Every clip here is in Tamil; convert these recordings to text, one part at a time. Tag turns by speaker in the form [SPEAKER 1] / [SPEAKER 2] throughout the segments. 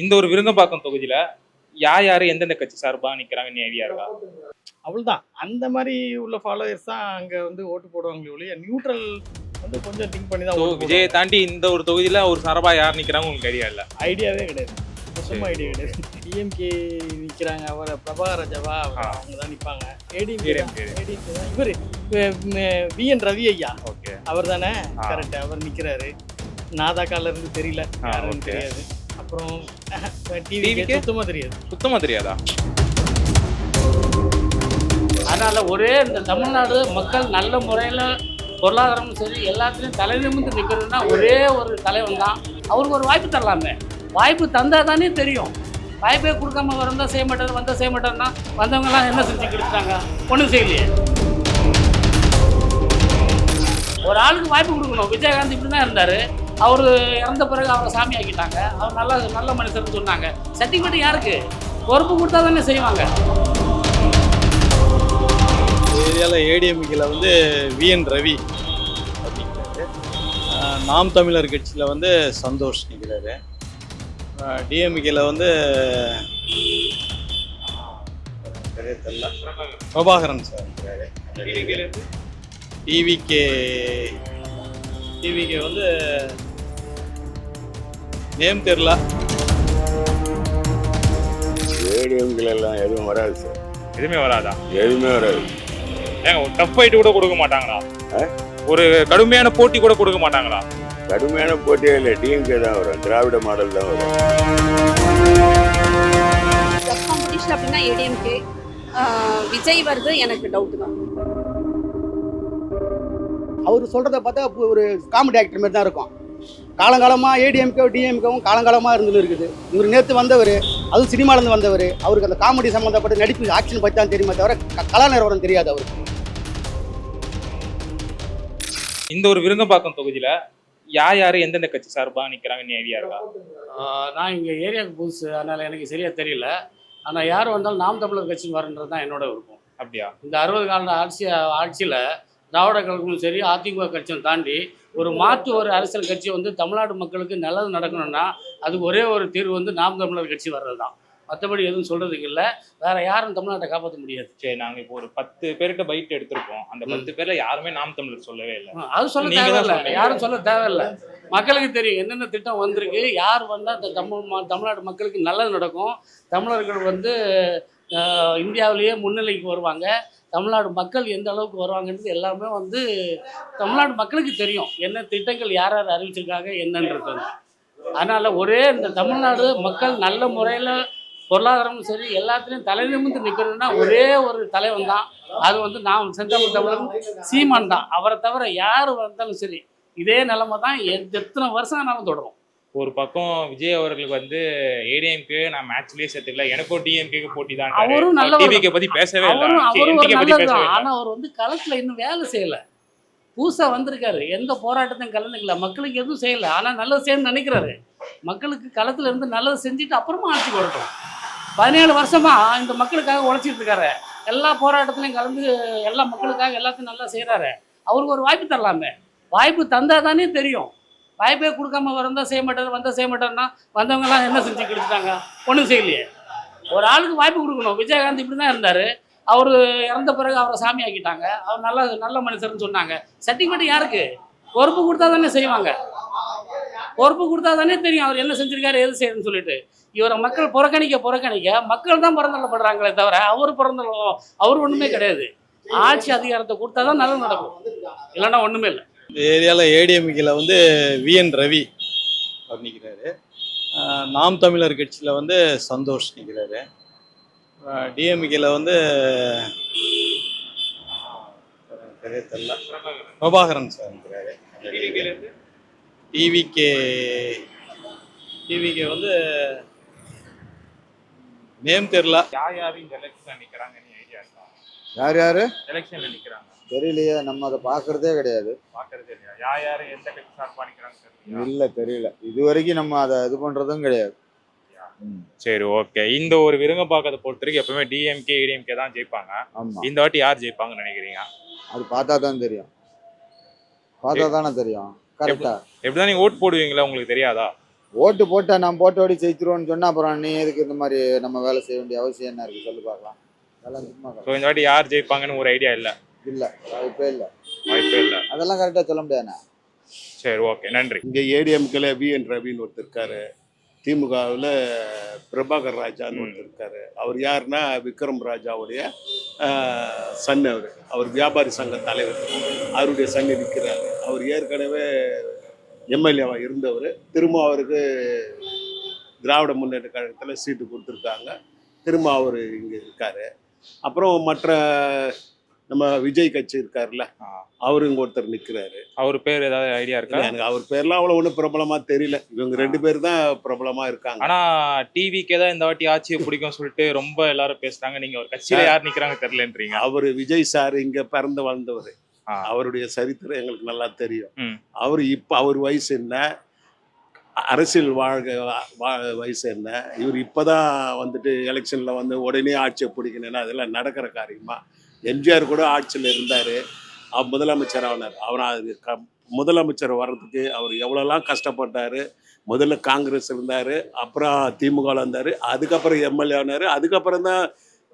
[SPEAKER 1] இந்த ஒரு விருங்கம்பாக்கம் தொகுதியில யார் எந்தெந்த கட்சி சார்பா நிக்கிறாங்கன்னு ஐடியா இருக்கா?
[SPEAKER 2] அவ்வளவுதான். அந்த மாரி உள்ள ஃபாலோயர்ஸ் தான் அங்க வந்து ஓட்டு போடுவாங்களே ஒழிய, நியூட்ரல் வந்து கொஞ்சம் திங்க் பண்ணி தான்
[SPEAKER 1] ஸோ
[SPEAKER 2] ஓட்டு
[SPEAKER 1] விஜயை
[SPEAKER 2] போடுவாங்க.
[SPEAKER 1] தாண்டி இந்த ஒரு தொகுதியில ஒரு சார்பா யார் நிக்கிறாங்க உங்களுக்கு ஐடியா இல்ல?
[SPEAKER 2] ஐடியாவே கிடையாது. சுத்தமா ஐடியா கிடையாது. டிஎம்கே நிக்கிறாங்க. அவர பிரபாகர் ராஜாவா அவங்க தான் நிப்பாங்க. ஏடிஎம்கே தான். இவரு விஎன் ரவி ஐயா
[SPEAKER 1] ஓகே.
[SPEAKER 2] அவர் தானே கரெக்ட். அவர் நிக்கிறாரு. நாதாக்கால இருந்து தெரியல, யாருன்னு தெரியாது. அப்புறம் டிவிக்கு
[SPEAKER 1] சுத்தமா தெரியாதா?
[SPEAKER 3] அதனால் ஒரே இந்த தமிழ்நாடு மக்கள் நல்ல முறையில் பொருளாதாரமும் சரி எல்லாத்துலேயும் தலை நிமிர்ந்து நிற்கிறதுனா ஒரே ஒரு தலைவன் தான். அவருக்கு ஒரு வாய்ப்பு தரலாமே. வாய்ப்பு தந்தால் தானே தெரியும். வாய்ப்பே கொடுக்காம வந்தால் செய்ய மாட்டார், வந்தால் செய்ய மாட்டார்னா வந்தவங்கலாம் என்ன செஞ்சு கொடுத்தாங்க? ஒன்றும் செய்யலையே. ஒரு ஆளுக்கு வாய்ப்பு கொடுக்கணும். விஜயகாந்த் இப்படி தான் இருந்தார். அவர் இறந்த பிறகு அவரை சாமி ஆக்கிட்டாங்க. அவர் நல்ல மனுஷர்னு சொன்னாங்க. சர்டிஃபிகேட் யாருக்கு? பொறுப்பு கொடுத்தா தானே செய்வாங்க.
[SPEAKER 2] ஏரியாவில் ஏடிஎம்கேல வந்து விஎன் ரவி அப்படிங்கிறாரு. நாம் தமிழர் கட்சியில் வந்து சந்தோஷ் நிற்கிறாரு. டிஎம்கேல வந்து பிரபாகரன் சார் இருக்கிறாரு. டிவிகே வந்து நேம் தெரியல.
[SPEAKER 4] ஏடிஎம்கள் எல்லாம் எதுவும் வராது சார்.
[SPEAKER 1] எதுவுமே வராதா?
[SPEAKER 4] எதுவுமே வராது.
[SPEAKER 1] ஏங்க ஒரு டஃப் ஃபைட் கூட கொடுக்க மாட்டாங்களா? ஒரு கடுமையான போட்டி கூட கொடுக்க மாட்டாங்களா?
[SPEAKER 4] கடுமையான போட்டியே இல்லை. டிஎம்கே தான் வரும். திராவிட மாடல் தான் வரும்.
[SPEAKER 5] காம்படிஷன் அப்படின்னா ஏடிஎம்கே. விஜய் வருது எனக்கு டவுட் தான்.
[SPEAKER 6] அவர் சொல்கிறத பார்த்தா ஒரு காமெடி ஆக்டர் மாதிரி தான் இருக்கும். காலங்காலமாக ஏடிஎம்கே டிஎம்கேவும் காலங்காலமாக இருந்துன்னு இருக்குது. இவர் நேற்று வந்தவர், அதுவும் சினிமாலேருந்து வந்தவர். அவருக்கு அந்த காமெடி சம்மந்தப்பட்ட நடிப்பு ஆக்ஷன் பற்றி தான் தெரியுமே தவிர கலா நிறுவனம் தெரியாது அவருக்கு.
[SPEAKER 1] இந்த ஒரு விருங்கம்பாக்கம் தொகுதியில யார் எந்தெந்த கட்சி சார்பா நிக்கிறாங்கன்னு ஐடியா இருக்கா?
[SPEAKER 3] நான் இங்கே ஏரியாவுக்கு புதுசு, அதனால் எனக்கு சரியாக தெரியல. ஆனால் யார் வந்தாலும் நாம் தமிழர் கட்சின்னு வரன்றது தான் என்னோட விருப்பம்.
[SPEAKER 1] அப்படியா?
[SPEAKER 3] இந்த 60 கால ஆட்சியில் திராவிட கழகமும் சரி அதிமுக கட்சியும் தாண்டி ஒரு மாற்று ஒரு அரசியல் கட்சி வந்து தமிழ்நாடு மக்களுக்கு நல்லது நடக்கணும்னா அதுக்கு ஒரே ஒரு தீர்வு வந்து நாம் தமிழர் கட்சி வர்றது தான். மற்றபடி எதுவும் சொல்கிறதுக்கு இல்லை. வேறு யாரும் தமிழ்நாட்டை காப்பாற்ற முடியாது.
[SPEAKER 1] சரி, நாங்கள் இப்போ ஒரு 10 பேர்கிட்ட பைட் எடுத்திருக்கோம். அந்த 10 பேர்ல யாருமே நாம் தமிழர் சொல்லவே இல்லை.
[SPEAKER 3] அது சொல்ல தேவையில்லை. யாரும் சொல்ல தேவையில்லை. மக்களுக்கு தெரியும் என்னென்ன திட்டம் வந்திருக்கு, யார் வந்தால் இந்த தமிழ்நாடு மக்களுக்கு நல்லது நடக்கும். தமிழர்கள் வந்து இந்தியாவிலேயே முன்னிலைக்கு வருவாங்க. தமிழ்நாடு மக்கள் எந்த அளவுக்கு வருவாங்கன்றது எல்லாமே வந்து தமிழ்நாடு மக்களுக்கு தெரியும். என்ன திட்டங்கள் யார் அறிவிச்சிருக்காங்க என்னன்றது. அதனால் ஒரே இந்த தமிழ்நாடு மக்கள் நல்ல முறையில் பொருளாதாரமும் சரி எல்லாத்துலேயும் தலை நிமிர்ந்து நிற்கிறதுனா ஒரே ஒரு தலைவன் தான். அது வந்து நாம் செந்தமிழ் தமிழன் சீமான் தான். அவரை தவிர யார் வந்தாலும் சரி இதே நிலைமை தான் எத்தனை வருஷம் ஆனாலும் தொடரும்.
[SPEAKER 1] ஒரு பக்கம் விஜய் அவர்களுக்கு வந்து ஏடிஎம்கே நான் மேட்ச்லயே சேர்த்துக்கல, எனக்கும் டிஎம்கேக்கு போட்டி தான்.
[SPEAKER 3] அவரும் நல்ல
[SPEAKER 1] பத்தி பேசவே இல்லை.
[SPEAKER 3] ஆனா அவர் வந்து களத்துல இன்னும் வேலை செய்யல. புதுசா வந்திருக்காரு. எந்த போராட்டத்தையும் கலந்துக்கல. மக்களுக்கு எதுவும் செய்யல. ஆனா நல்லது செய்யணும்னு நினைக்கிறாரு. மக்களுக்கு களத்துல இருந்து நல்லது செஞ்சுட்டு அப்புறமா ஆட்சி வரட்டும். 17 வருஷமா இந்த மக்களுக்காக உழைச்சிட்டு இருக்காரு. எல்லா போராட்டத்திலையும் கலந்து எல்லா மக்களுக்காக எல்லாத்தையும் நல்லா செய்யறாரு. அவருக்கு ஒரு வாய்ப்பு தரலாமே. வாய்ப்பு தந்தா தானே தெரியும். வாய்ப்பே கொடுக்காம வந்தால் செய்ய மாட்டார், வந்தால் செய்ய மாட்டார்னா வந்தவங்கலாம் என்ன செஞ்சு கொடுத்துட்டாங்க? ஒன்றும் செய்யலையே. ஒரு ஆளுக்கு வாய்ப்பு கொடுக்கணும். விஜயகாந்த் இப்படி தான் இருந்தார். அவர் இறந்த பிறகு அவரை சாமி ஆக்கிட்டாங்க. அவர் நல்ல மனுஷர்னு சொன்னாங்க. சர்டிஃபிகேட் யாருக்கு? பொறுப்பு கொடுத்தா தானே செய்வாங்க. பொறுப்பு கொடுத்தா தானே தெரியும் அவர் என்ன செஞ்சிருக்காரு, எது செய்யணும்னு சொல்லிட்டு. இவரை மக்கள் புறக்கணிக்க மக்கள் தான் பிறந்தள்ளப்படுறாங்களே தவிர அவர் ஒன்றுமே கிடையாது. ஆட்சி அதிகாரத்தை கொடுத்தா தான் நல்லது நடக்கும். இல்லைன்னா ஒன்றுமே இல்லை.
[SPEAKER 2] ஏரியாவில் ஏடிஎம்கேல வந்து விஎன் ரவி அவர் நிற்கிறாரு. நாம் தமிழர் கட்சியில் வந்து சந்தோஷ் நிற்கிறாரு. டிஎம்கேல வந்து பிரபாகரன் சார் இருக்கிறாரு. டிவிகே வந்து நேம் தெரியல.
[SPEAKER 1] யார் இந்த எலெக்ஷன்ல நிக்கிறாங்கன்னு ஐடியா இருக்கா?
[SPEAKER 6] யார்
[SPEAKER 1] எலெக்ஷன்ல நிக்கிறாங்க
[SPEAKER 6] தெரியலையே. நம்ம அதை பார்க்கறதே கிடையாது.
[SPEAKER 1] பாக்குறதே இல்லையா? யார் எந்த கட்சி சார்பா நிக்கிறாங்க
[SPEAKER 6] இல்லை, தெரியல. இது வரைக்கும் நம்ம அதை இது பண்ணுறதும் கிடையாது.
[SPEAKER 1] சரி, ஓகே. இந்த ஒரு விருங்கம்பாக்கத்தை பொறுத்த வரைக்கும் எப்பவுமே டிஎம்கே ஏடிஎம்கே தான் ஜெயிப்பாங்க. இந்த வாட்டி யார் ஜெயிப்பாங்கன்னு நினைக்கிறீங்க?
[SPEAKER 6] அது பார்த்தா தான் தெரியும். பார்த்தா தானே தெரியும். கரெக்டா?
[SPEAKER 1] எப்படிதான் நீங்க ஓட் போடுவீங்களா? உங்களுக்கு தெரியாதா?
[SPEAKER 7] ஓட்டு போட்டா நம்ம போட்டோடி ஜெயிச்சிருவோம்னு சொன்னா அப்புறம் நீ எதுக்கு இந்த மாதிரி நம்ம வேலை செய்ய வேண்டிய அவசியம் என்ன இருக்கு சொல்லு பார்க்கலாம். அதெல்லாம் சும்மா
[SPEAKER 1] ஸோ இந்த வாட்டி யார் ஜெயிப்பாங்கன்னு ஒரு ஐடியா இல்லை.
[SPEAKER 7] இல்லை, வாய்ப்பே இல்லை.
[SPEAKER 1] வாய்ப்பே இல்லை.
[SPEAKER 7] அதெல்லாம் கரெக்டாக சொல்ல முடியாதுண்ணா.
[SPEAKER 1] சரி, ஓகே, நன்றி.
[SPEAKER 8] இங்கே ஏடிஎம்கேல விஎன் ரவின்னு ஒருத்தர் இருக்காரு. திமுகவில் பிரபாகர் ராஜான்னு ஒருத்தர் இருக்காரு. அவர் யாருன்னா விக்ரம் ராஜாவுடைய சன். அவர் வியாபாரி சங்க தலைவர். அவருடைய சன் இருக்கிறார். அவர் ஏற்கனவே எம்எல்ஏவாக இருந்தவர். திரும்ப அவருக்கு திராவிட முன்னேற்ற கழகத்தில் சீட்டு கொடுத்துருக்காங்க. திரும்ப அவர் இங்கே இருக்கார். அப்புறம் மற்ற நம்ம விஜய் கட்சி இருக்காருல்ல, அவரு இங்கே ஒருத்தர் நிற்கிறாரு.
[SPEAKER 1] அவர் பேர் ஏதாவது ஐடியா இருக்கா?
[SPEAKER 8] எனக்கு அவர் பேர்லாம் அவ்வளோ ஒன்றும் பிரபலமாக தெரியல. இவங்க 2 பேர் தான் பிரபலமாக இருக்காங்க.
[SPEAKER 1] ஆனால் டிவிக்கே தான் இந்த வாட்டி ஆட்சியை பிடிக்கும் சொல்லிட்டு ரொம்ப எல்லாரும் பேசுறாங்க. நீங்கள் ஒரு கட்சியில் யார் நிற்கிறாங்க தெரியலன்றீங்க.
[SPEAKER 8] அவர் விஜய் சார் இங்கே பிறந்து வளர்ந்தவர். அவருடைய சரித்திரம் எங்களுக்கு நல்லா தெரியும். அவர் வயசு என்ன, அரசியல் வயசு என்ன, இவர் இப்போதான் வந்துட்டு எலெக்ஷனில் வந்து உடனே ஆட்சியை பிடிக்கணும்னா அதெல்லாம் நடக்கிற காரியமா? எம்ஜிஆர் கூட ஆட்சியில் இருந்தார். அவர் முதலமைச்சர் ஆனார். அவர் முதலமைச்சர் வர்றதுக்கு அவர் எவ்வளோலாம் கஷ்டப்பட்டார். முதல்ல காங்கிரஸ் இருந்தார், அப்புறம் திமுகவில் இருந்தார், அதுக்கப்புறம் எம்எல்ஏ ஆனார், அதுக்கப்புறம் தான்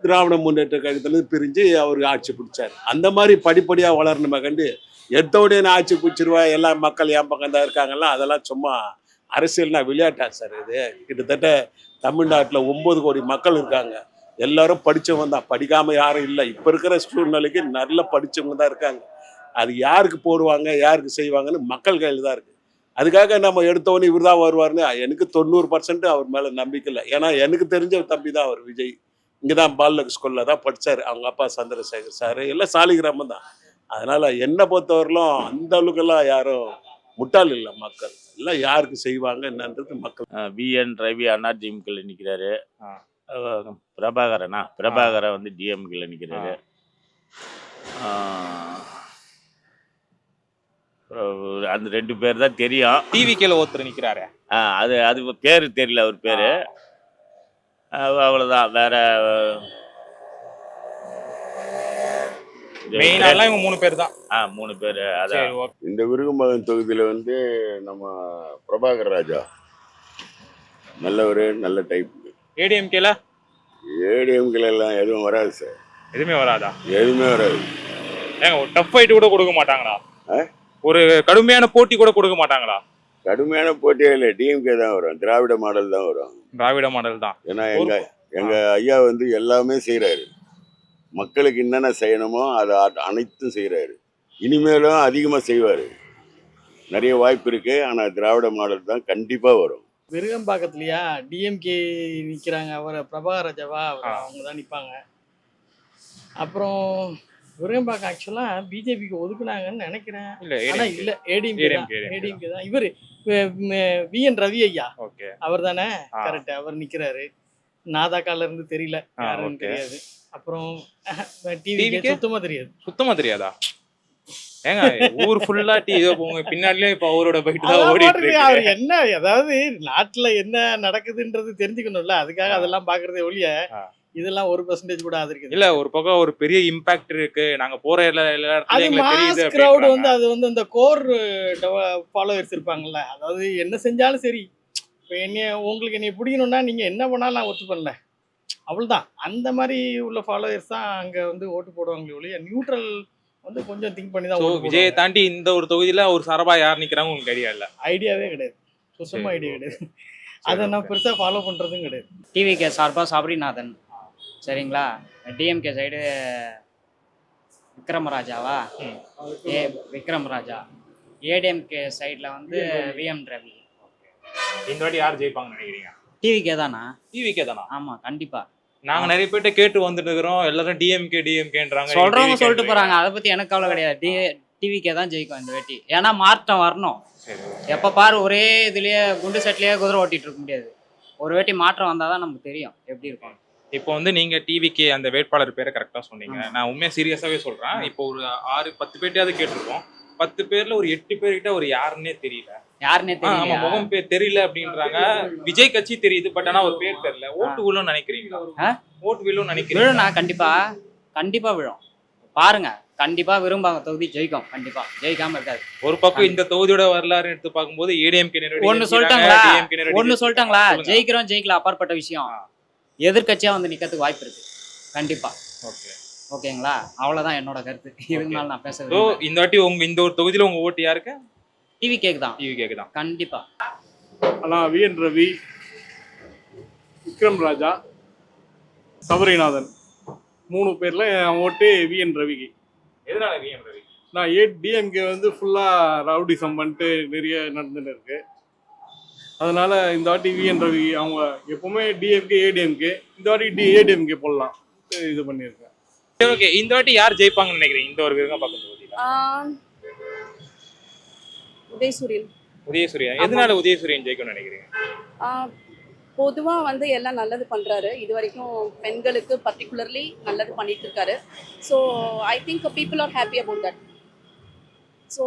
[SPEAKER 8] திராவிட முன்னேற்ற கழகத்துலேருந்து பிரிஞ்சு அவர் ஆட்சி பிடிச்சார். அந்த மாதிரி படிப்படியாக வளரணுமே கண்டு எடுத்தோடனே நான் ஆட்சி பிடிச்சிருவா எல்லா மக்கள் என் பக்கம் தான் இருக்காங்கல்ல, அதெல்லாம் சும்மா அரசியல்னா விளையாட்டா சார்? இது கிட்டத்தட்ட தமிழ்நாட்டில் 9 கோடி மக்கள் இருக்காங்க. எல்லாரும் படித்தவங்க தான், படிக்காமல் யாரும் இல்லை. இப்போ இருக்கிற சூழ்நிலைக்கு நல்ல படித்தவங்க தான் இருக்காங்க. அது யாருக்கு போடுவாங்க யாருக்கு செய்வாங்கன்னு மக்கள் கையில் தான் இருக்குது. அதுக்காக நம்ம எடுத்தவொடனே இவர் தான் வருவார்னு எனக்கு 90% அவர் மேலே நம்பிக்கை இல்லை. ஏன்னா எனக்கு தெரிஞ்ச தம்பி தான் அவர் விஜய். இங்கே தான் பாலக் ஸ்கூலில் தான் படித்தார். அவங்க அப்பா சந்திரசேகர் சார் எல்லாம் சாலிகிராமம் தான். அதனால் என்னை பொறுத்தவரையிலும் அந்த அளவுக்கெல்லாம் யாரும் முட்டாள் இல்லை. மக்கள் எல்லாம் யாருக்கு செய்வாங்க என்னன்றது மக்கள்.
[SPEAKER 9] விஎன் ரவி அதிமுகவில் நிற்கிறாரு. பிரபாகரன் வந்து டிஎம்கேல நிற்கிறாரு. அந்த 2 பேர் தான் தெரியும்.
[SPEAKER 1] டிவிக்கேல ஒருத்தர் நிற்கிறாரு.
[SPEAKER 9] அது பேர் தெரியல அவர் பேர். அவ்வளோதான். வேற
[SPEAKER 1] மெயினாலாம் இவங்க 3 பேர் தான்.
[SPEAKER 9] 3 பேர். அதான்
[SPEAKER 4] இந்த விருகம்பாக்கம் தொகுதியில் வந்து நம்ம பிரபாகர் ராஜா நல்லவர், நல்ல டைப்.
[SPEAKER 1] ஏடிஎம்கேல
[SPEAKER 4] எல்லாம் எதுவும் வராது சார்.
[SPEAKER 1] எதுவுமே வராதா?
[SPEAKER 4] எதுவுமே வராது.
[SPEAKER 1] ஏங்க ஒரு டஃப் ஃபைட் கூட கொடுக்க மாட்டாங்களா? ஒரு கடுமையான போட்டி கூட கொடுக்க மாட்டாங்களா?
[SPEAKER 4] கடுமையான போட்டியே இல்லை. டிஎம்கே தான் வரும். திராவிட மாடல் தான் வரும்.
[SPEAKER 1] திராவிட மாடல் தான்.
[SPEAKER 4] ஏன்னா எங்க ஐயா வந்து எல்லாமே செய்கிறாரு. மக்களுக்கு என்னென்ன செய்யணுமோ அதை அனைத்தும் செய்கிறாரு. இனிமேலும் அதிகமாக செய்வார். நிறைய வாய்ப்பு இருக்கு. ஆனால் திராவிட மாடல் தான் கண்டிப்பாக வரும்.
[SPEAKER 10] விருகம்பாக்கத்துலையா டிஎம்கே நிற்கிறாங்க. அவரை பிரபாகர் ராஜாவா அவங்க தான் நிற்பாங்க. அப்புறம் விருகம்பாக்கம் ஆக்சுவலாக பிஜேபிக்கு ஒதுக்குனாங்கன்னு நினைக்கிறேன். ஆனால் இல்லை, ஏடிஎம்கே தான். இவர் விஎன் ரவி ஐயா அவர் தானே? கரெக்ட், அவர் நிற்கிறாரு. நாதாக்கால இருந்து தெரியல, யாருன்னு தெரியாது. அப்புறம் டிவி சுத்தமாக தெரியாதா?
[SPEAKER 1] ஏங்க ஊர் ஃபுல்லா டிவி போங்க பின்னாடியே இப்ப அவரோட பைட் தான் ஓடிட்டு இருக்கு.
[SPEAKER 10] அவர் என்ன, அதாவது நாட்டுல என்ன நடக்குதுன்றது தெரிஞ்சுக்கணும்ல, அதுக்காக அதெல்லாம் பாக்குறதே ஒழிய இதெல்லாம் 1% கூட ஆதரிக்குது
[SPEAKER 1] இல்ல. ஒரு பக்கம் ஒரு பெரிய இம்பாக்ட் இருக்கு. நாங்க போற எல்லா இடத்துலயும் தெரியுது.
[SPEAKER 10] கிரவுட் வந்து அது வந்து அந்த கோர் ஃபாலோவர்ஸ் இருப்பாங்கல்ல, அதாவது என்ன செஞ்சாலும் சரி, இப்போ உங்களுக்கு என்னை பிடிக்கணும்னா நீங்க என்ன பண்ணாலும் நான் ஒத்து பண்ணல, அவ்வளவுதான். அந்த மாதிரி உள்ள ஃபாலோவர்ஸ் தான் அங்க வந்து ஓட்டு போடுவாங்களே ஒழிய நியூட்ரல் வந்து கொஞ்சம் திங்க் பண்ணி தான்.
[SPEAKER 1] விஜயை தாண்டி இந்த ஒரு தொகுதியில ஒரு சரபா யார் நிக்கிறாங்க உங்களுக்கு ஐடியா இல்ல?
[SPEAKER 10] ஐடியாவே கிடையாது, சுத்தமா ஐடியா கிடையாது. அதை நான் பெருசா ஃபாலோ பண்றதும் கிடையாது.
[SPEAKER 11] டிவிகே சார்பா சாப்ரிநாதன், சரிங்களா. டிஎம்கே சைடு விக்ரமராஜாவா? விக்ரமராஜா. ஏடிஎம்கே சைடில் வந்து விஎம் ரவி.
[SPEAKER 1] இந்த வாட்டி யார் ஜெயிப்பாங்கன்னு நினைக்கிறீங்க?
[SPEAKER 11] டிவிகே தானா?
[SPEAKER 1] டிவிகே தானா?
[SPEAKER 11] ஆமாம், கண்டிப்பாக.
[SPEAKER 1] நாங்க நிறைய பேர்ட்ட கேட்டு வந்துட்டு இருக்கிறோம். எல்லாரும் டிஎம்கேன்றாங்க.
[SPEAKER 11] சொல்றவங்க சொல்லிட்டு போறாங்க. அதை பத்தி எனக்கு கவலை கிடையாது. டிவிகே தான் ஜெயிக்கும் இந்த வாட்டி. ஏன்னா மாற்றம் வரணும். எப்ப பாரு ஒரே இதுலயே குண்டு செட்லயே குதிரை ஓட்டிட்டு இருக்க முடியாது. ஒரு வாட்டி மாற்றம் வந்தாதான் நமக்கு தெரியும் எப்படி இருக்கும்.
[SPEAKER 1] இப்போ வந்து நீங்க டிவிக்கு அந்த வேட்பாளர் பேரை கரெக்டா சொன்னீங்க. நான் உண்மையா சீரியஸாவே சொல்றேன். இப்போ ஒரு 6-10 பேர்ட்டையாவது கேட்டிருக்கோம். 10 பேர்ல ஒரு 8 பேர்கிட்ட ஒரு யாருன்னே தெரியல.
[SPEAKER 11] யாருன்னே தெரியல.
[SPEAKER 1] ஆமா, முகம் பேர் தெரியல அப்படின்றாங்க. விஜய் கட்சி தெரியுது, பட் ஆனா ஒரு பேர் தெரியல. ஓட்டு விழும் நினைக்கிறீங்களா? ஓட்டு விழும் நினைக்கிறீங்க?
[SPEAKER 11] விழும், நான் கண்டிப்பா விழும். பாருங்க, கண்டிப்பா விரும்பாங்க தொகுதி ஜெயிக்கும், கண்டிப்பா ஜெயிக்காம இருக்காது.
[SPEAKER 1] ஒரு பக்கம் இந்த தொகுதியோட வரலாறு எடுத்து பார்க்கும்போது ஏடிஎம்கே
[SPEAKER 11] ஒன்னு சொல்லிட்டாங்களா, ஜெயிக்கிறோம் ஜெயிக்கல அப்பாற்பட்ட விஷயம். எதிர்க்கட்சியா வந்து நிக்கிறதுக்கு வாய்ப்பு இருக்கு கண்டிப்பா. ஓகேங்களா, அவ்வளவுதான் என்னோட கருத்து. இதுக்கு மேல நான் பேச
[SPEAKER 1] இந்த வாட்டி இந்த ஒரு தொகுதியில உங்க ஓட்டு யாருக்கு?
[SPEAKER 11] டிவி கேக்கு தான்
[SPEAKER 1] கண்டிப்பா.
[SPEAKER 12] ஆனா விஎன் ரவி, விக்ரம் ராஜா, சபரிநாதன் 3 பேர்ல என் ஓட்டு விஎன் ரவிக்கு.
[SPEAKER 1] எதனால விஎன் ரவி?
[SPEAKER 12] நான் டிஎம்கே வந்து ஃபுல்லா ரவுடிசம் பண்ணிட்டு நிறைய நடந்துட்டு இருக்கு. அதனால இந்த வாட்டி விஎன் ரவி, அவங்க எப்பவுமே டிஎம்கே ஏடிஎம்கே, இந்த வாட்டி ஏடிஎம்கே போடலாம் இது பண்ணியிருக்கேன்.
[SPEAKER 1] ஓகே, இந்த வாட்டி யார் ஜெயிப்பாங்கன்னு நினைக்கிறீங்க இந்த ஒரு விருகம்பாக்கம் தொகுதியில? உதயசூரியன். எதனால உதயசூரியன் ஜெயிக்கும்னு நினைக்கிறீங்க?
[SPEAKER 5] பொதுவாக வந்து எல்லாம் நல்லது பண்ணுறாரு. இது வரைக்கும் பெண்களுக்கு பர்டிகுலர்லி நல்லது பண்ணிட்டு இருக்காரு. So I think people are happy about that. So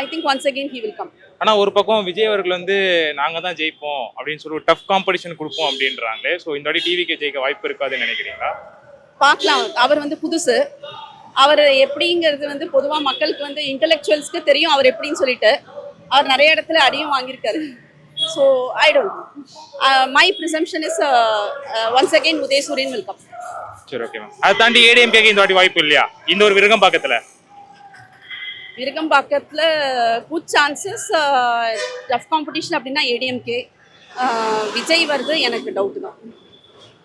[SPEAKER 5] I think once again he will come.
[SPEAKER 1] ஆனால் ஒரு பக்கம் விஜய் அவர்கள் வந்து நாங்கள் தான் ஜெயிப்போம் அப்படின்னு சொல்லி ஒரு டஃப் காம்படிஷன் கொடுப்போம் அப்படின்றாங்களே. ஸோ இந்த வாட்டி டிவிக்கு ஜெயிக்க வாய்ப்பு இருக்காதுன்னு நினைக்கிறீங்களா?
[SPEAKER 5] பார்க்கலாம். அவர் வந்து புதுசு, அவர் எப்படிங்கிறது வந்து பொதுவாக மக்களுக்கு வந்து இன்டெலெக்சுவல்ஸ்க்கு தெரியும் அவர் எப்படின்னு சொல்லிட்டு. அவர் நிறைய இடத்துல அடியும் வாங்கியிருக்காரு. So I don't know. My presumption is once again Udayasuriyan will come.
[SPEAKER 1] சரி, ஓகே மேம். அதை தாண்டி ஏடிஎம்கேக்கு இந்த வாட்டி வாய்ப்பு இல்லையா இந்த ஒரு விருகம்பாக்கத்தில்?
[SPEAKER 5] விருகம்பாக்கத்தில் குட் சான்சஸ். டஃப் காம்படிஷன் அப்படின்னா ஏடிஎம்கே. விஜய் வருது எனக்கு டவுட் தான்.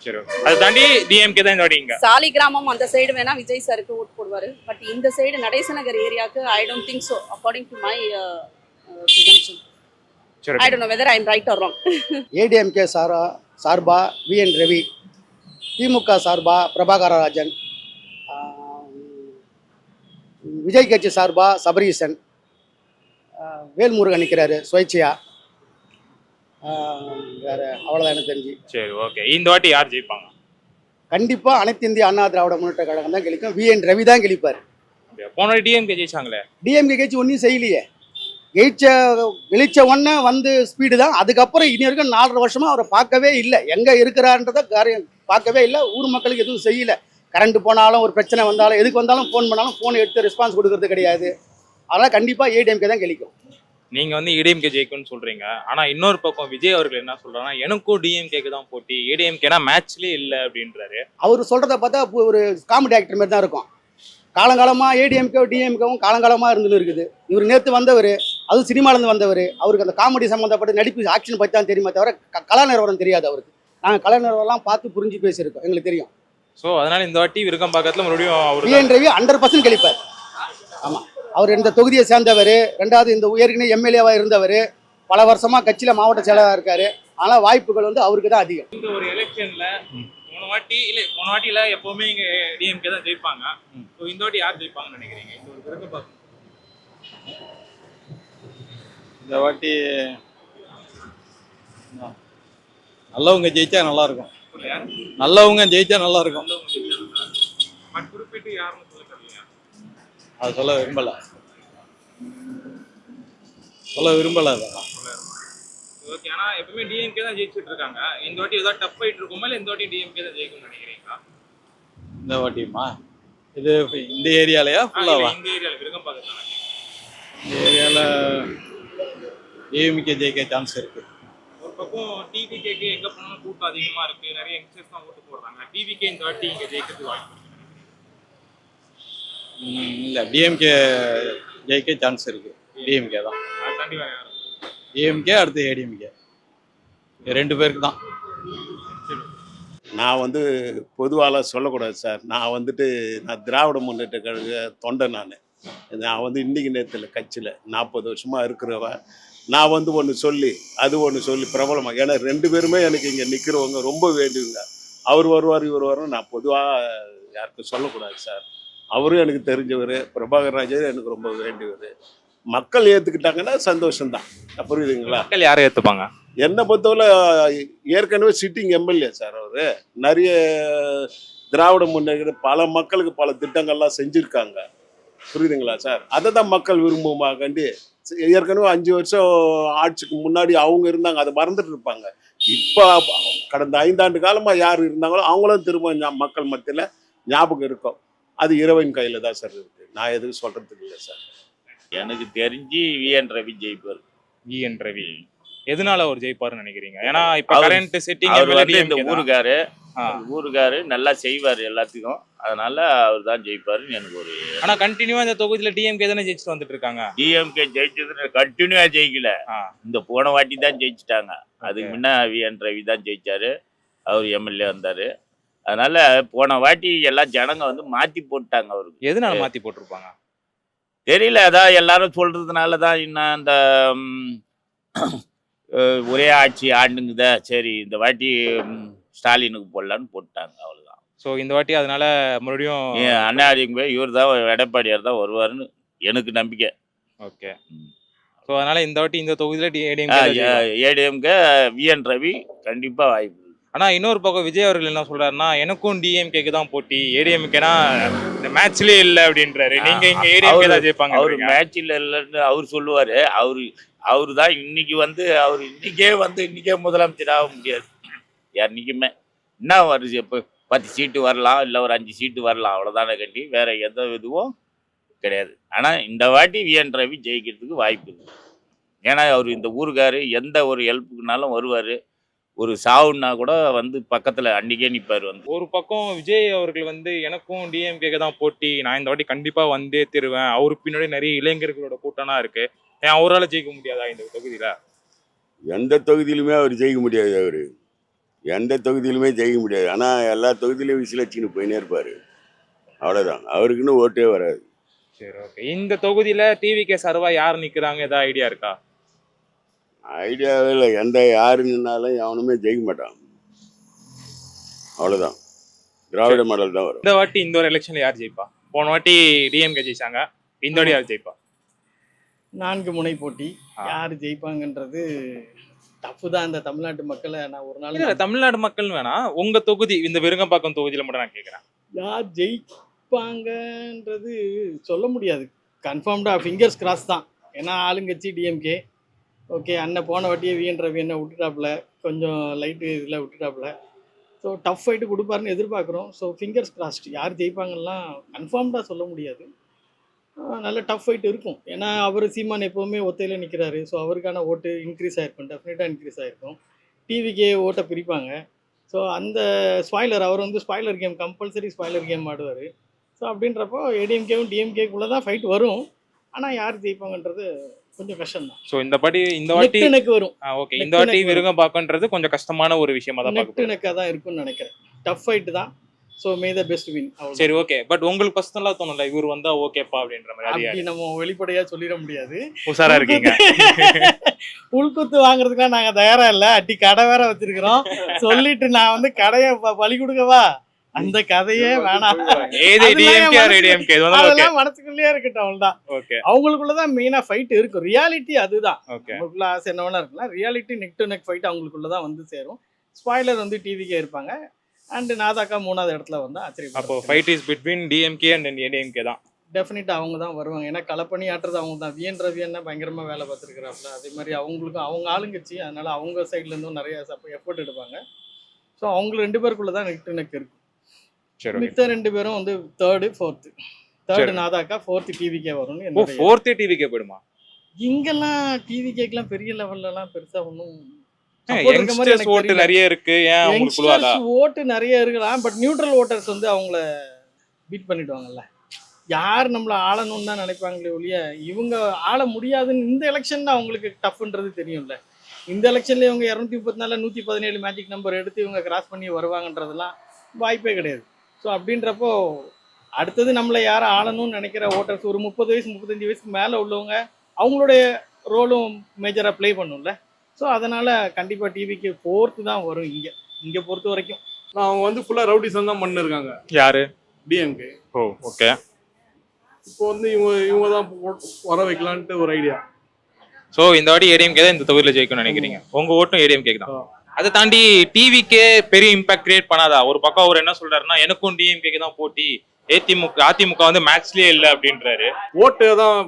[SPEAKER 1] சரி, அதை தாண்டி டிஎம்கே தான் இந்த வாட்டி. இங்க
[SPEAKER 5] சாலி கிராமம் அந்த சைடு வேணா விஜய் சாருக்கு ஓட் போடுவாரு. பட் இந்த சைடு நடேசநகர் ஏரியாவுக்கு I don't think so according to my presumption. I don't know whether I am right or wrong.
[SPEAKER 6] ADMK சார்பா விஎன் ரவி, திமுக சார்பா பிரபாகர ராஜன், விஜய் கட்சி சார்பா சபரீசன், வேல்முருகன் நிற்கிறாரு சுயேட்சையா. வேற அவ்வளோதான் எனக்கு தெரிஞ்சு.
[SPEAKER 1] சரி, ஓகே. இந்த வாட்டி யார் ஜெயிப்பாங்க?
[SPEAKER 6] கண்டிப்பாக அனைத்து இந்திய அண்ணா திராவிட முன்னேற்ற கழகம் தான் கெளிக்கும். விஎன் ரவி தான் கெளிப்பார்.
[SPEAKER 1] போன வாட்டி டிஎம்கே ஜெயிச்சாங்களே.
[SPEAKER 6] டிஎம்கே கட்சி ஒன்றும் செய்யலையே. வெளிச்ச உடனே வந்து ஸ்பீடு தான். அதுக்கப்புறம் இனி வரைக்கும் 4.5 வருஷமா அவரை பார்க்கவே இல்லை. எங்கே இருக்கிறான்றத காரியம் பார்க்கவே இல்லை. ஊர் மக்களுக்கு எதுவும் செய்யலை. கரண்ட் போனாலும் ஒரு பிரச்சனை வந்தாலும் எதுக்கு வந்தாலும் ஃபோன் பண்ணாலும் ஃபோன் எடுத்து ரெஸ்பான்ஸ் கொடுக்கறது கிடையாது. அதனால் கண்டிப்பாக ஏடிஎம்கே தான் கெளிக்கும்.
[SPEAKER 1] நீங்கள் வந்து ஏடிஎம்கே ஜெயிக்கும்னு சொல்கிறீங்க. ஆனால் இன்னொரு பக்கம் விஜய் அவர்கள் என்ன சொல்கிறாங்கன்னா, எனக்கும் டிஎம்கேக்கு தான் போட்டி, ஏடிஎம்கேனா மேட்ச்லேயே இல்லை அப்படின்றாரு.
[SPEAKER 6] அவர் சொல்கிறத பார்த்தா ஒரு காமெடி ஆக்டர் மாதிரி தான் இருக்கும். காலங்காலமாக ஏடிஎம்கே டிஎம்கேவும் காலங்காலமாக இருந்துன்னு இருக்குது. இவர் நேற்று வந்தவர், அதுவும் சினிமாலேருந்து வந்தவர். அவருக்கு அந்த காமெடி சம்மந்தப்பட்ட நடிப்பு ஆக்ஷன் பற்றி தான் தெரியுமே தவிர கலா நிறுவனம் தெரியாது அவருக்கு. நாங்கள் கலா நிறுவனம்லாம் பார்த்து புரிஞ்சு பேசியிருக்கோம், எங்களுக்கு தெரியும்.
[SPEAKER 1] ஸோ அதனால் இந்த வாட்டி விருகம்பாக்கத்தில் மறுபடியும் அவர்
[SPEAKER 6] விஎன் ரவி 100% கழிப்பார். ஆமாம், அவர் இந்த தொகுதியை சேர்ந்தவர். 2வது இந்த ஏற்கனவே எம்எல்ஏவாக இருந்தவர். பல வருஷமாக கட்சியில் மாவட்ட செயலாளராக இருக்கார். ஆனால் வாய்ப்புகள் வந்து அவருக்கு தான் அதிகம்.
[SPEAKER 1] இந்த ஒரு எலெக்ஷனில் போன வாட்டியில் எப்போவுமே இங்கே டிஎம்கே தான் ஜெயிப்பாங்க. ஸோ இந்த வாட்டி யார் ஜெயிப்பாங்கன்னு நினைக்கிறீங்க இந்த ஒரு விருகம்பாக்கம்?
[SPEAKER 2] இந்த வாட்டி நல்லவங்க ஜெயிச்சா நல்லா இருக்கும். நல்லவங்க ஜெயிச்சா நல்லா இருக்கும்.
[SPEAKER 1] குறிப்பிட்டு யாருன்னு சொல்லுங்க.
[SPEAKER 2] அது சொல்ல விரும்பல அதான்.
[SPEAKER 1] ஓகே, ஆனால் எப்பவுமே டிஎம்கே தான் ஜெயிச்சுட்டு இருக்காங்க. இந்த வாட்டி ஏதாவது டஃப் ஆயிட்டு இருக்குமா இல்லை இந்த வாட்டி டிஎம்கே தான் ஜெயிக்கும்னு நினைக்கிறீங்களா?
[SPEAKER 2] இந்த வாட்டியுமா? இது இந்த ஏரியாலையா ஃபுல்லாவா?
[SPEAKER 1] இந்த ஏரியாவில் விருகம்பாக்கத்தில்.
[SPEAKER 2] இந்த ஏரியாவில் டிஎம்கே ஜெயிக்க சான்ஸ் இருக்கு.
[SPEAKER 1] ஒரு பக்கம் டிவிகேக்கு எங்கே போனாலும் கூட்டம் அதிகமாக இருக்கு, நிறைய யங்ஸ்டர்ஸ் தான் ஓட்டு போடுறாங்க. டிவிகே இந்த வாட்டி இங்கே ஜெயிக்கிறதுக்கு வாய்ப்பு இருக்கு.
[SPEAKER 2] இல்லை, டிஎம்கே ஜெயிக்க சான்ஸ் இருக்கு. டிஎம்கே தான்.
[SPEAKER 1] அதை தாண்டி வேற யாரும்?
[SPEAKER 2] டிஎம்கே அடுத்து ஏடிஎம்கே, 2 பேருக்கு தான்.
[SPEAKER 8] நான் வந்து பொதுவாக சொல்லக்கூடாது சார். நான் திராவிட முன்னேற்ற கழக தொண்டை. நான் வந்து இன்றைக்கி நேரத்தில் கட்சியில் 40 வருஷமாக இருக்கிறவ. நான் வந்து ஒன்று சொல்லி அது ஒன்று சொல்லி பிரபலமாக, ஏன்னா 2 பேருமே எனக்கு இங்கே நிற்கிறவங்க ரொம்ப வேண்டியவங்க. அவர் வருவார் இவர் வருவார். நான் பொதுவாக யாருக்கும் சொல்லக்கூடாது சார். அவரும் எனக்கு தெரிஞ்சவர். பிரபாகர் ராஜர் எனக்கு ரொம்ப வேண்டியவர். மக்கள் ஏற்றுக்கிட்டாங்கன்னா சந்தோஷம்தான். புரியுதுங்களா?
[SPEAKER 1] மக்கள் யாரை ஏற்றுப்பாங்க?
[SPEAKER 8] என்னை பொறுத்தவரை ஏற்கனவே சிட்டிங் எம்எல்ஏ சார். அவர் நிறைய திராவிட முன்னேற்ற பல மக்களுக்கு பல திட்டங்கள்லாம் செஞ்சுருக்காங்க. புரியுதுங்களா சார்? அதை தான் மக்கள் விரும்புமாகண்டி. ஏற்கனவே 5 வருஷம் ஆட்சிக்கு முன்னாடி அவங்க இருந்தாங்க, அதை மறந்துட்டு இருப்பாங்க. இப்போ கடந்த 5 ஆண்டு காலமாக யார் இருந்தாங்களோ அவங்களும் திரும்ப மக்கள் மத்தியில் ஞாபகம் இருக்கும். அது இறைவன் கையில் தான் சார் இருக்குது. நான் எதுவும் சொல்கிறதுக்கு இல்லை சார்.
[SPEAKER 9] எனக்கு தெரிஞ்சு விஎன் ரவி ஜெயிப்பார்.
[SPEAKER 1] விஎன் ரவி எதனால அவர் ஜெயிப்பாருன்னு நினைக்கிறீங்க? ஏன்னா இப்ப
[SPEAKER 9] அவர்
[SPEAKER 1] கரண்ட் செட்டிங்
[SPEAKER 9] அவர் வந்து இந்த ஊருக்காரு நல்லா செய்வார் எல்லாத்துக்கும். அதனால அவர் தான் ஜெயிப்பாருன்னு எனக்கு ஒரு.
[SPEAKER 1] ஆனா கண்டினியூவா இந்த தொகுதியில டிஎம்கே தானே ஜெயிச்சுட்டு வந்துட்டு இருக்காங்க.
[SPEAKER 9] டிஎம்கே ஜெயிச்சது கண்டினியூவா ஜெயிக்கல. இந்த போன வாட்டி தான் ஜெயிச்சிட்டாங்க. அதுக்கு முன்ன விஎன் ரவி தான் ஜெயிச்சாரு. அவர் எம்எல்ஏ வந்தாரு. அதனால போன வாட்டி எல்லாம் ஜனங்க வந்து மாத்தி போட்டாங்க அவருக்கு.
[SPEAKER 1] எதனால மாத்தி போட்டிருப்பாங்க
[SPEAKER 9] தெரியல. அதான் எல்லாரும் சொல்றதுனால தான் இன்னும் அந்த ஒரே ஆட்சி ஆண்டுங்குத, சரி இந்த வாட்டி ஸ்டாலினுக்கு போடலான்னு போட்டாங்க, அவ்வளோதான்.
[SPEAKER 1] ஸோ இந்த வாட்டி அதனால மறுபடியும்
[SPEAKER 9] அண்ணாதிமுக இவர் தான் எடப்பாடியார் தான் வருவாருன்னு எனக்கு நம்பிக்கை.
[SPEAKER 1] ஓகே. ஸோ அதனால இந்த வாட்டி இந்த தொகுதியில்
[SPEAKER 9] ஏடிஎம்கே விஎன் ரவி கண்டிப்பாக வாய்ப்பு.
[SPEAKER 1] ஆனால் இன்னொரு பக்கம் விஜய் அவர்கள் என்ன சொல்றாருன்னா, எனக்கும் டிஎம்கேக்கு தான் போட்டி, ஏடிஎம்கேனா இந்த மேட்ச்லேயே இல்லை அப்படின்றாரு. நீங்க இங்க ஏடிஎம்கே தான் ஜெயிப்பாங்க.
[SPEAKER 9] அவர் மேட்சில் இல்லைன்னு அவர் சொல்லுவார். அவரு தான் இன்னைக்கு வந்து அவர் இன்னைக்கே முதலமைச்சர் ஆக முடியாது யாருக்குமே. என்ன வருது, இப்போ 10 சீட்டு வரலாம், இல்லை ஒரு 5 சீட்டு வரலாம், அவ்வளோதானே கண்டி, வேற எந்த இதுவும் கிடையாது. ஆனால் இந்த வாட்டி விஎன் ரவி ஜெயிக்கிறதுக்கு வாய்ப்பு இருக்குது. ஏன்னா அவர் இந்த ஊருக்காரு, எந்த ஒரு ஹெல்ப்புக்குனாலும் வருவார். ஒரு சாவுன்னா கூட வந்து பக்கத்தில் அன்றைக்கே நிற்பார். வந்து
[SPEAKER 1] ஒரு பக்கம் விஜய் அவர்கள் வந்து எனக்கும் டிஎம்கேக்கு தான் போட்டி, நான் இந்த வாட்டி கண்டிப்பாக வந்தே தருவேன், அவருக்கு பின்னாடி நிறைய இளைஞர்களோட கூட்டம்லாம் இருக்கு, ஏன் அவரால் ஜெயிக்க முடியாதா இந்த தொகுதியில்?
[SPEAKER 4] எந்த தொகுதியிலுமே அவர் ஜெயிக்க முடியாது. அவர் எந்த தொகுதியிலுமே ஜெயிக்க முடியாது. ஆனால் எல்லா தொகுதியிலையும் விசிலச்சின்னு போயினே இருப்பார், அவ்வளோதான். அவருக்குன்னு ஓட்டே வராது.
[SPEAKER 1] சரி, ஓகே. இந்த தொகுதியில் டிவிகே சார்பா யார் நிற்கிறாங்க, ஏதாவது ஐடியா இருக்கா?
[SPEAKER 4] ஐடியாவே இல்லை. யாருன்னாலும் எவனுமே ஜெயிக்க மாட்டான், அவ்வளோதான். திராவிட மாடல் தான் வரும்.
[SPEAKER 1] இந்த வாட்டி இந்த ஒரு எலெக்ஷன்ல யார் ஜெயிப்பா? போன வாட்டி டிஎம்கே ஜெயிச்சாங்க, இந்த வாட்டி யார் ஜெயிப்பா?
[SPEAKER 10] 4 முனை போட்டி. யார் ஜெயிப்பாங்கன்றது டஃப் தான். இந்த தமிழ்நாட்டு மக்களை நான் ஒரு நாள்
[SPEAKER 1] இல்ல தமிழ்நாடு மக்கள் வேணா, உங்க தொகுதி இந்த விருங்கம்பாக்கம் தொகுதியில மட்டும் நான் கேட்குறேன்.
[SPEAKER 10] யார் ஜெயிப்பாங்கன்றது சொல்ல முடியாது. கன்ஃபார்ம்டாக ஃபிங்கர்ஸ் கிராஸ் தான். ஏன்னா ஆளுங்கட்சி டிஎம்கே. ஓகே, அண்ணன் போன வாட்டியே விஎன் ரவி என்ன விட்டுட்டாப்புல, கொஞ்சம் லைட்டு இதில் விட்டுட்டாப்புல. ஸோ டஃப் ஃபைட்டு கொடுப்பாருன்னு எதிர்பார்க்குறோம். So fingers crossed. யார் ஜெயிப்பாங்கலாம் கன்ஃபார்ம்டாக சொல்ல முடியாது. நல்ல டஃப் ஃபைட் இருக்கும். ஏன்னா அவர் சீமான் எப்போவுமே ஒத்தையில் நிற்கிறாரு. ஸோ அவருக்கான ஓட்டு இன்க்ரீஸ் ஆகிருக்கும், டெஃபினட்டாக இன்க்ரீஸ் ஆகிருக்கும். டிவிக்கே ஓட்டை பிரிப்பாங்க. ஸோ அந்த ஸ்பாய்லர், அவர் வந்து spoiler game, compulsory spoiler game ஆடுவார். ஸோ அப்படின்றப்போ ஏடிஎம்கேவும் டிஎம்கேக்குள்ளே தான் ஃபைட் வரும். ஆனால் யார் ஜெயிப்பாங்கன்றது கொஞ்சம் கஷ்டம் தான்.
[SPEAKER 1] ஸோ இந்த வாட்டி
[SPEAKER 10] எனக்கு வரும்.
[SPEAKER 1] ஓகே, இந்த வாட்டி விருங்கம்பாக்கம்ன்றது கொஞ்சம் கஷ்டமான ஒரு விஷயமா தான் பார்க்கணும்.
[SPEAKER 10] நெக்காக தான் இருக்கும்னு நினைக்கிறேன். டஃப் ஃபைட் தான். So May the best win.
[SPEAKER 1] சரி, ஓகே. பட் உங்களுக்கு பர்சனலாக தோணல இவர் வந்தா ஓகேப்பா அப்படின்ற மாதிரி?
[SPEAKER 10] அப்படி நம்ம வெளிப்படையாக சொல்லிட முடியாது.
[SPEAKER 1] உஷாரா இருக்கீங்க.
[SPEAKER 10] உள்குத்து வாங்குறதுக்குலாம் நாங்கள் தயாராக இல்லை. அட்டி கடை வேற வச்சிருக்கிறோம். சொல்லிட்டு நான் வந்து கடையை பலி கொடுக்கவா, அந்த கதையே வேணாம். அதெல்லாம் மனசுக்குள்ளேயே இருக்கட்டும், அவ்வளவுதான். அவங்களுக்குள்ளதான் மெயினா ஃபைட் இருக்கும். ரியாலிட்டி அதுதான். அவங்களுக்குள்ள ஆசை என்ன வேணா இருக்கலாம். Reality neck to neck fight அவங்களுக்குள்ளதான் வந்து சேரும். ஸ்பாய்லர் வந்து டிவிக்கே இருப்பாங்க. அண்ட் நாதாக்கா 3வது இடத்துல வந்தா ஆச்சரியம்.
[SPEAKER 1] அப்போ fight is between DMK and ADMK தான்.
[SPEAKER 10] டெஃபினட்டா அவங்க தான் வருவாங்க. ஏன்னா களப்பணி ஆட்டுறது அவங்க தான். விஎன் ரவி என்ன பயங்கரமா வேலை பார்த்துருக்கிறாப்புல. அதே மாதிரி அவங்களுக்கும் அவங்க ஆளுங்கட்சி, அதனால அவங்க சைட்ல இருந்தும் நிறைய எஃபோர்ட் எடுப்பாங்க. ஸோ அவங்க 2 பேருக்குள்ளதான் நெக் டு நெக் இருக்கும். மித்த 2 பேரும் வந்து 3rd 4th. 3rd நாதாக்கா, 4th டிவிக்கே வரும்னு.
[SPEAKER 1] 4th டிவிக்கே போயிடுமா?
[SPEAKER 10] இங்கெல்லாம் டிவிக்கேக்கெல்லாம் பெரிய லெவல்லலாம் பெருசா ஒன்றும்
[SPEAKER 1] ஓட்டு நிறைய இருக்கு.
[SPEAKER 10] ஓட்டு நிறைய இருக்கலாம். பட் நியூட்ரல் ஓட்டர்ஸ் வந்து அவங்கள பீட் பண்ணிடுவாங்கல்ல. யார் நம்மளை ஆளணும்னு தான் நினைப்பாங்களே ஒழிய இவங்க ஆள முடியாதுன்னு. இந்த எலெக்ஷன் அவங்களுக்கு டஃப்ன்றது தெரியும்ல. இந்த எலெக்ஷன்ல இவங்க 234 117 மேஜிக் நம்பர் எடுத்து இவங்க கிராஸ் பண்ணி வருவாங்கன்றதெல்லாம் வாய்ப்பே கிடையாது. ஸோ அப்படின்றப்போ அடுத்தது நம்மளை யாரை ஆளணும்னு நினைக்கிற ஓட்டர்ஸ் ஒரு 30 வயசு 35 வயசுக்கு மேலே உள்ளவங்க, அவங்களுடைய ரோலும் மேஜராக ப்ளே பண்ணும்ல. ஸோ அதனால் கண்டிப்பாக டிவிக்கு 4th தான் வரும். இங்கே பொறுத்த வரைக்கும்
[SPEAKER 12] அவங்க வந்து ஃபுல்லாக ரவுடிசம் தான் பண்ணிருக்காங்க.
[SPEAKER 1] யாரு?
[SPEAKER 12] டிஎம்கே.
[SPEAKER 1] ஓகே.
[SPEAKER 12] இப்போ வந்து இவங்க தான் வர வைக்கலான்ட்டு ஒரு ஐடியா.
[SPEAKER 1] ஸோ இந்த வாட்டி ஏடிஎம்கே தான் இந்த தொகுதியில் ஜெயிக்கணும்னு நினைக்கிறீங்க? உங்கள் ஓட்டும் ஏடிஎம்கே தான். அதை தாண்டி டிவிக்கே பெரிய இம்பாக்ட் கிரியேட் பண்ணாதா? ஒரு பக்கம் அவர் என்ன சொல்றாருன்னா, எனக்கும் டிஎம்கேக்கு தான் போட்டி, அதிமுக வந்து மேட்ச்லயே இல்லை அப்படின்றாரு.
[SPEAKER 12] ஓட்டு தான்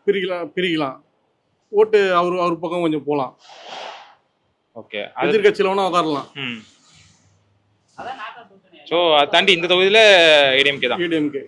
[SPEAKER 12] பிரிக்கலாம். ஓட்டு அவர் பக்கம் கொஞ்சம் போகலாம்.
[SPEAKER 1] ஓகே,
[SPEAKER 12] எதிர்கட்சியில் வேணா உட்காரலாம்.
[SPEAKER 1] ஸோ அதை தாண்டி இந்த தொகுதியில் ஏடிஎம்கே தான்.
[SPEAKER 12] ஏடிஎம்கே